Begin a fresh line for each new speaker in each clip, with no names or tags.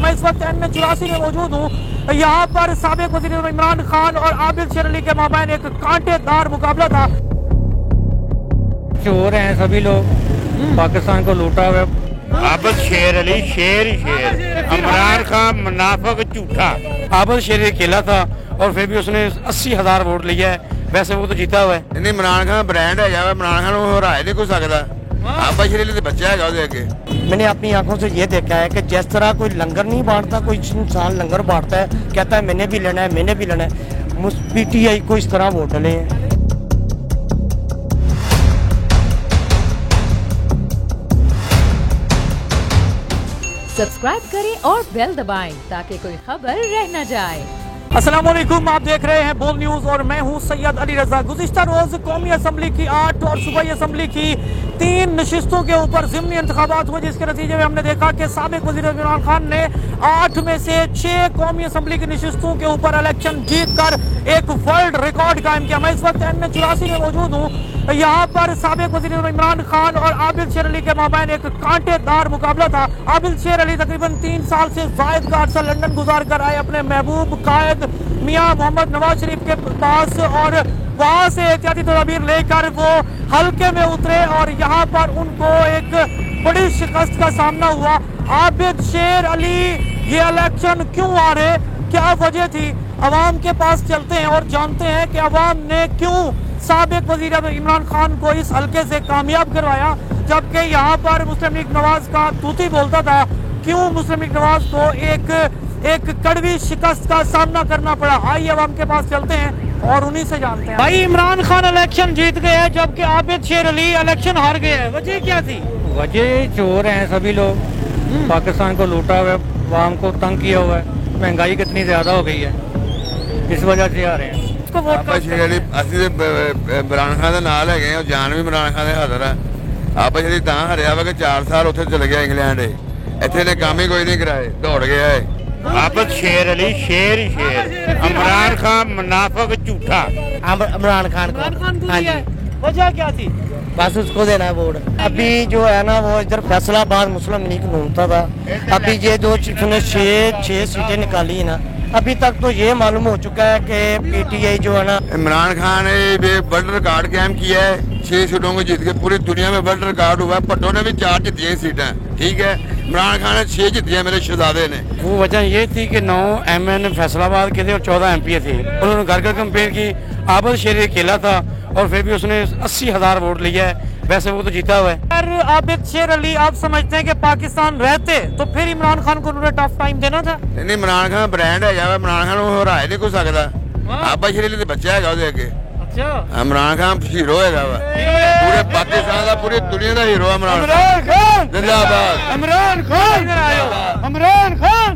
मैं इस वक्त N84 में मौजूद हूँ। यहाँ पर साबिक वज़ीर इमरान खान और आबिद शेर अली के माबैन एक कांटेदार मुकाबला था।
चोर हैं सभी लोग, पाकिस्तान को लूटा हुआ।
आबिद शेर अली शेर ही शेर, इमरान खान मुनाफिक झूठा।
आबिद शेर अकेला था और फिर भी उसने 80,000 वोट लिया है। वैसे वो तो जीता हुआ है।
नहीं, इमरान खान ब्रांड है, इमरान खान को हरा नहीं कोई सकता। आबिद शेर अली तो बच्चा है उसके आगे।
मैंने अपनी आंखों से ये देखा है कि जिस तरह कोई लंगर नहीं बांटता, कोई इंसान लंगर बांटता है, कहता है मैंने भी लेना है, मैंने भी लेना है। PTI को इस तरह वोट डले हैं।
सब्सक्राइब करें और बेल दबाएं ताकि कोई खबर रह न जाए।
अस्सलामुअलैकुम, आप देख रहे हैं बोल न्यूज और मैं हूं सैयद अली रजा। गुज़िश्ता रोज कौमी असम्बली की 8 और सूबाई असम्बली की 3 नशिस्तों के ऊपर ज़िमनी इंतखाबात हुए, जिसके नतीजे में हमने देखा कि साबिक वज़ीर इमरान खान ने 8 में से 6 कौमी असम्बली की नशिस्तों के ऊपर इलेक्शन जीत कर एक वर्ल्ड रिकॉर्ड कायम किया। मैं इस वक्त N84 में मौजूद हूँ। यहाँ पर साबिक वज़ीर इमरान खान और आबिद शेर अली के माबैन एक कांटेदार मुकाबला था। आबिद शेर अली तकरीबन 3 साल से ज़ायद का अरसा लंदन गुजार कर आए अपने महबूब कायद मियां मोहम्मद नवाज शरीफ के पास, और वहां से एहतियाती तदाबीर लेकर वो हल्के में उतरे और यहाँ पर उनको एक बड़ी शिकस्त का सामना हुआ। आबिद शेर अली ये इलेक्शन क्यों आ रहे, क्या वजह थी? अवाम के पास चलते हैं और जानते हैं कि अवाम ने क्यों साबिक वज़ीर इमरान खान को इस हल्के से कामयाब करवाया, जबकि यहाँ पर मुस्लिम लीग नवाज का तूती बोलता था। क्यों मुस्लिम लीग नवाज को एक कड़वी शिकस्त का सामना करना पड़ा? आइए अवाम के पास चलते हैं और उन्हीं से जानते हैं। भाई, इमरान खान इलेक्शन जीत गए हैं जबकि आबिद शेर अली इलेक्शन हार गए हैं, वजह क्या थी?
वजह चोर हैं सभी लोग, पाकिस्तान को लूटा हुआ है, अवाम को तंग किया हुआ है, महंगाई कितनी ज्यादा हो गई है, इस वजह से आ रहे हैं।
आबिद शेर अली असली इमरान खान के नाल है और जान भी इमरान खान के हाजिर है। आबिद शेर अली तां हरिया वा कि 4 साल उत्थे चले गया इंग्लैंड, इत्थे ने काम ही कोई नहीं कराए, दौड़ गया है। आबिद शेर अली शेर ही शेर, इमरान खान मुनाफिक झूठा।
इमरान खान को
हाँ जी, वजह क्या थी?
बस उसको देना है वोट। अभी जो है ना वो इधर फैसलाबाद मुस्लिम लीग घूमता था। अभी ये जो उसने 6 सीटें निकाली ना, अभी तक तो ये मालूम हो चुका है कि PTI जो है ना,
इमरान खान ने वर्ल्ड रिकॉर्ड कायम किया है। 6 सीटों को जीत के पूरी दुनिया में वर्ल्ड रिकॉर्ड हुआ है। भट्टो ने भी 4 जीती सीटें, ठीक है। इमरान खान ने 6 जीती है, मेरे शहजादे ने।
वो वजह ये थी कि 9 MN फैसलाबाद के थे और 14 MP थे। उन्होंने घर घर कंपेयर की। आबिद शेर अकेला था और फिर भी उसने 80,000 वोट लिया है। वैसे वो तो जीता हुआ है।
अगर आबिद शेर अली आप समझते हैं कि पाकिस्तान रहते तो फिर इमरान खान को उन्होंने टफ टाइम देना था?
नहीं, इमरान खान ब्रांड है, इमरान खान को हरा नहीं कोई सकता। आबिद शेर अली तो बच्चा है उसके आगे।
अच्छा,
इमरान खान हीरो है, पूरे पाकिस्तान का, पूरी दुनिया का हीरो है इमरान खान। जिंदाबाद
इमरान खान, इमरान खान।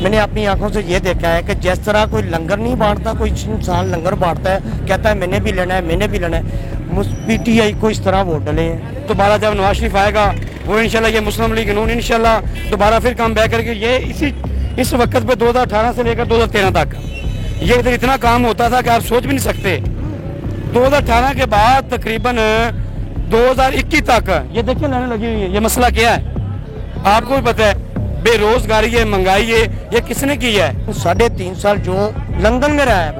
मैंने अपनी आंखों से ये देखा है कि जिस तरह कोई लंगर नहीं बांटता, कोई इंसान लंगर बांटता है, कहता है मैंने भी लेना है, मैंने भी लेना है। PTI को इस तरह वोट डले हैं।
दोबारा जब नवाज शरीफ आएगा वो इंशाल्लाह ये मुस्लिम लीग नून इंशाल्लाह दोबारा फिर काम बैक करके ये इस वक्त पे 2018 से लेकर 2013 तक ये इधर इतना काम होता था कि आप सोच भी नहीं सकते। 2018 के बाद तकरीबन 2021 तक ये देखिए लाने लगी हुई है। ये मसला क्या है आपको भी पता है? बेरोजगारी है, महंगाई है, ये किसने की है?
3.5 साल जो लंदन में रहा है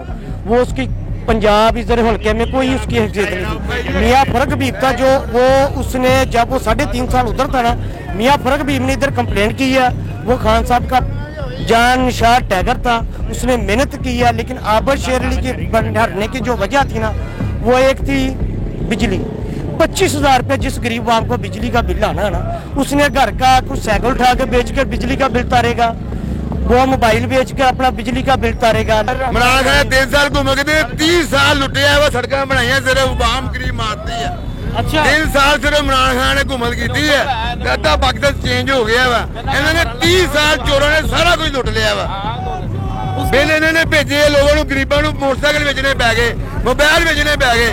वो उसकी पंजाब इधर हल्के में कोई उसकी हैसियत नहीं थी। मियाँ फरक हबीब था जो वो उसने जब वो 3.5 साल उधर था ना, मियाँ फरक हबीब ने इधर कंप्लेंट की है। वो खान साहब का जान निशार टैगर था, उसने मेहनत की है। लेकिन आबिद शेर अली के हटने की जो वजह थी ना, वो एक थी बिजली। 25,000 रुपये जिस गरीब आम को बिजली का बिल आना है ना, उसने घर का कुछ साइकिल उठा के बेच कर बिजली का बिल तारेगा, वो मोबाइल बेच के अपना बिजली का बिल तारेगा।
इमरान खान 3 साल घूम के 30 साल लुटे है, वो सड़कें बनाई सिर्फ आम गरीब मारती है।
अच्छा,
3 साल सिर्फ इमरान खान ने घूमत की है, कहता पाकिस्तान चेंज हो गया वा। इन्होंने 30 साल चोरों ने सारा कुछ लुट लिया वा। बिल इन्होंने भेजे लोगों को, गरीबों को मोटरसाइकिल बेचने पै गए, मोबाइल बेचने पै गए,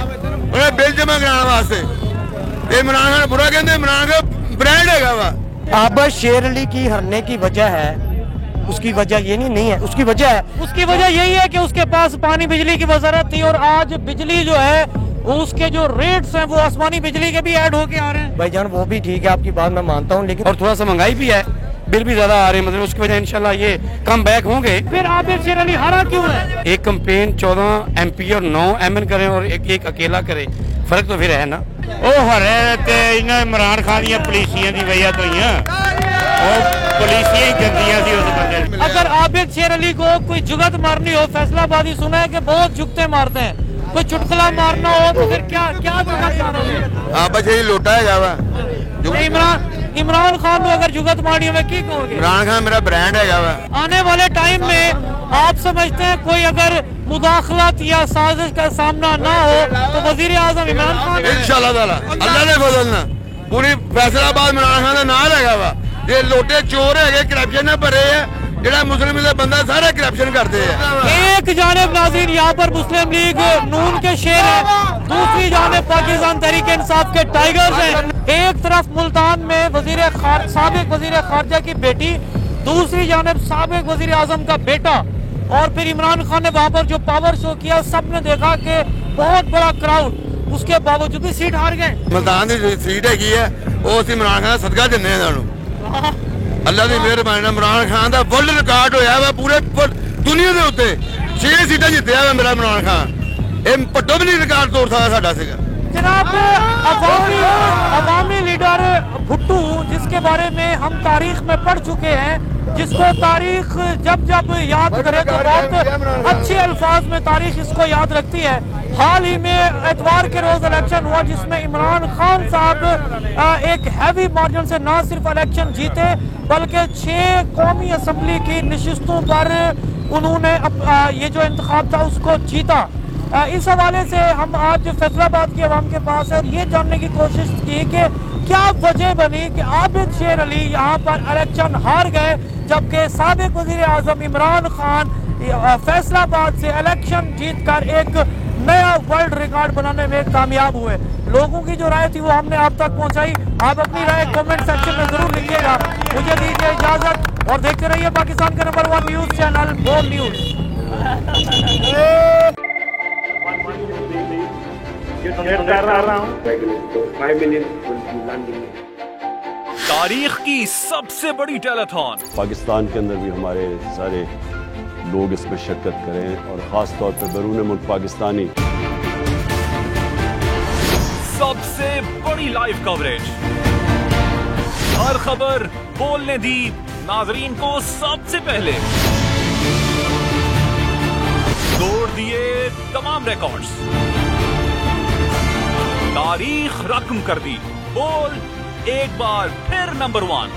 उन्हें बिल जमा कराने वास्ते। इमरान खान बुरा कहते, इमरान खान ब्रांड है वा।
आबिद शेर अली की हरने की वजह है, उसकी वजह ये नहीं है, उसकी वजह
यही है कि उसके पास पानी बिजली की वजारत थी और आज बिजली जो है उसके जो रेट्स हैं वो आसमानी बिजली के भी ऐड होके आ रहे हैं।
भाईजान वो भी ठीक है, आपकी बात मैं मानता हूँ, लेकिन
और थोड़ा सा महंगाई भी है। बिल भी ज्यादा आ रहे हैं, मतलब उसकी वजह इंशाल्लाह ये कम बैक होंगे।
फिर आबिद शेर अली हारा क्यों है?
एक कैंपेन 14 MP और 9 MN करें और एक अकेला करे, फर्क तो फिर है ना।
ਉਹ ਹਰੇ ਤੇ ਇਹਨਾਂ ਇਮਰਾਨ ਖਾਨ ਦੀਆਂ ਪੁਲਿਸੀਆਂ ਦੀ ਵਜ੍ਹਾ ਤੋਂ ਹੀ ਆ, ਉਹ ਪੁਲਿਸੀਆਂ ਹੀ ਗੰਦੀਆਂ ਸੀ ਉਸ ਬੰਦੇ ਨੂੰ।
अगर आबिद शेर अली को कोई जुगत मारनी हो, फैसलाबादी सुना है कि बहुत जुगते मारते हैं, कोई चुटकुला मारना हो तो फिर क्या क्या जुगत मारोगे?
ਆ ਬਸ ਇਹ ਲੋਟਾ ਹੈਗਾ ਵਾ
इमरान खान को अगर जुगत मारनी हो की कहोगे?
इमरान खान मेरा ब्रांड हैगा वा।
आने वाले टाइम में आप समझते हैं कोई अगर मुदाखलत या साजिश का सामना ना हो तो वजीर आजम इमरान खान
इंशाल्लाह ताला अल्लाह ने बदलना पूरी फैसलाबाद इमरान खान का नाम हैगा वा। ये लोटे चोर है, करप्शन भरे है, जेड़ा मुस्लिम लीग बंदा सारे करप्शन करते हैं।
एक जानिब नाज़रीन यहाँ पर मुस्लिम लीग नून के शेर है, दूसरी जानिब पाकिस्तान तहरीक इंसाफ के टाइगर्स हैं। एक तरफ मुल्तान में साबिक वजीर खारजा की बेटी, दूसरी जानिब साबिक वजीर आजम का बेटा, और फिर इमरान खान ने वहाँ पर जो पावर शो किया, सबने देखा कि बहुत बड़ा क्राउड, उसके बावजूद भी सीट हार गए।
मुल्तान की सीट हैगी है, वो असं इमरान खान सदका देने अल्लाह की मेहरबानी इमरान खान का वर्ल्ड रिकॉर्ड होया वा पूरे दुनिया के उत्ते 6 सीटें जितया वा मेरा इमरान खान। ये पट्टो भी नहीं रिकॉर्ड तोड़ सकता साडा सीगा।
जनाब अवामी लीडर भुट्टू, जिसके बारे में हम तारीख में पढ़ चुके हैं, जिसको तारीख जब जब याद करे तो बहुत अच्छे अल्फाज में तारीख इसको याद रखती है। हाल ही में एतवार के रोज इलेक्शन हुआ जिसमें इमरान खान साहब एक हैवी मार्जिन से न सिर्फ इलेक्शन जीते बल्कि 6 कौमी असम्बली की नशिस्तों पर उन्होंने ये जो इंतखाब था उसको जीता। इस हवाले से हम आज फैसलाबाद की आवाम के पास है ये जानने की कोशिश की कि क्या वजह बनी कि आबिद शेर अली यहाँ पर इलेक्शन हार गए, जबकि साबिक वजीर आजम इमरान खान फैसलाबाद से इलेक्शन जीतकर एक नया वर्ल्ड रिकॉर्ड बनाने में कामयाब हुए। लोगों की जो राय थी वो हमने आप तक पहुंचाई। आप अपनी राय कमेंट सेक्शन में जरूर लिखिएगा। मुझे दीजिए इजाजत और देखते रहिए पाकिस्तान का नंबर 1 न्यूज चैनल बोल न्यूज।
तारीख की सबसे बड़ी टेलीथॉन,
पाकिस्तान के अंदर भी हमारे सारे लोग इसमें शिरकत करें और ख़ास तौर पर बैरून मुल्क पाकिस्तानी।
सबसे बड़ी लाइव कवरेज, हर खबर बोलने दी नाजरीन को सबसे पहले, तोड़ दिए तमाम रिकॉर्ड्स, तारीख रकम कर दी, बोल एक बार फिर नंबर 1।